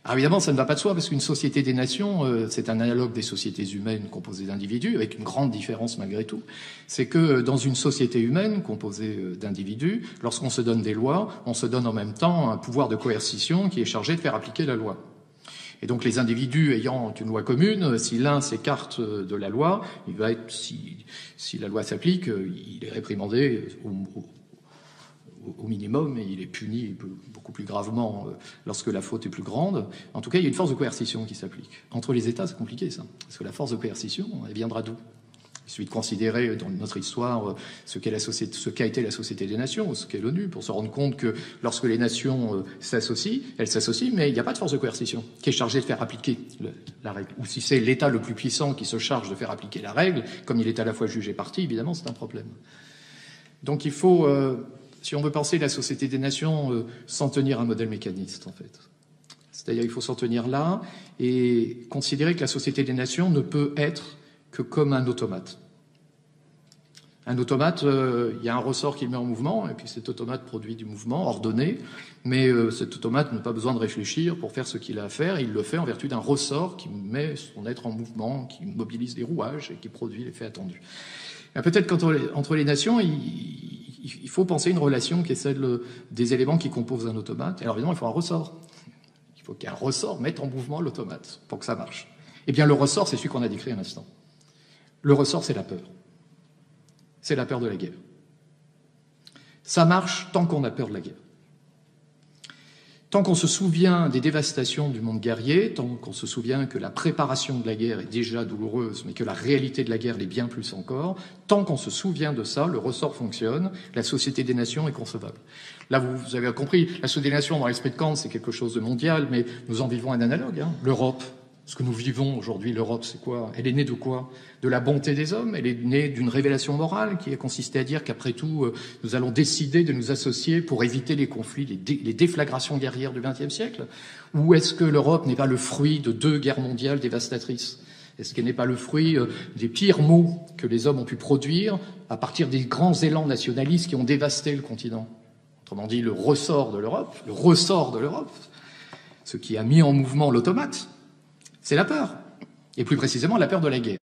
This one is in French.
Alors évidemment, ça ne va pas de soi, parce qu'une société des nations, c'est un analogue des sociétés humaines composées d'individus, avec une grande différence malgré tout. C'est que dans une société humaine composée d'individus, lorsqu'on se donne des lois, on se donne en même temps un pouvoir de coercition qui est chargé de faire appliquer la loi. Et donc les individus ayant une loi commune, si l'un s'écarte de la loi, il va être, si la loi s'applique, il est réprimandé au minimum, et il est puni beaucoup plus gravement lorsque la faute est plus grande. En tout cas, il y a une force de coercition qui s'applique. Entre les États, c'est compliqué, ça. Parce que la force de coercition, elle viendra d'où? Il suffit de considérer dans notre histoire ce qu'a été la Société des Nations, ce qu'est l'ONU, pour se rendre compte que lorsque les nations s'associent, elles s'associent, mais il n'y a pas de force de coercition qui est chargée de faire appliquer la règle. Ou si c'est l'État le plus puissant qui se charge de faire appliquer la règle, comme il est à la fois juge et partie, évidemment, c'est un problème. Donc il faut, si on veut penser la Société des Nations, s'en tenir à un modèle mécaniste, en fait. C'est-à-dire il faut s'en tenir là et considérer que la Société des Nations ne peut être que comme un automate. Un automate, il y a un ressort qui le met en mouvement, et puis cet automate produit du mouvement ordonné, mais cet automate n'a pas besoin de réfléchir pour faire ce qu'il a à faire, il le fait en vertu d'un ressort qui met son être en mouvement, qui mobilise des rouages et qui produit l'effet attendu. Peut-être qu'entre les nations, il faut penser une relation qui est celle des éléments qui composent un automate. Alors évidemment, il faut un ressort. Il faut qu'un ressort mette en mouvement l'automate pour que ça marche. Eh bien, le ressort, c'est celui qu'on a décrit à l'instant. Le ressort, c'est la peur. C'est la peur de la guerre. Ça marche tant qu'on a peur de la guerre. Tant qu'on se souvient des dévastations du monde guerrier, tant qu'on se souvient que la préparation de la guerre est déjà douloureuse, mais que la réalité de la guerre l'est bien plus encore, tant qu'on se souvient de ça, le ressort fonctionne, la Société des Nations est concevable. Là, vous avez compris, la Société des Nations, dans l'esprit de Kant, c'est quelque chose de mondial, mais nous en vivons un analogue, l'Europe. Ce que nous vivons aujourd'hui, l'Europe, c'est quoi? Elle est née de quoi? De la bonté des hommes. Elle est née d'une révélation morale qui a consisté à dire qu'après tout, nous allons décider de nous associer pour éviter les conflits, les déflagrations guerrières du XXe siècle. Ou est-ce que l'Europe n'est pas le fruit de 2 guerres mondiales dévastatrices? Est-ce qu'elle n'est pas le fruit des pires maux que les hommes ont pu produire à partir des grands élans nationalistes qui ont dévasté le continent? Autrement dit, le ressort de l'Europe, ce qui a mis en mouvement l'automate, c'est la peur, et plus précisément la peur de la guerre.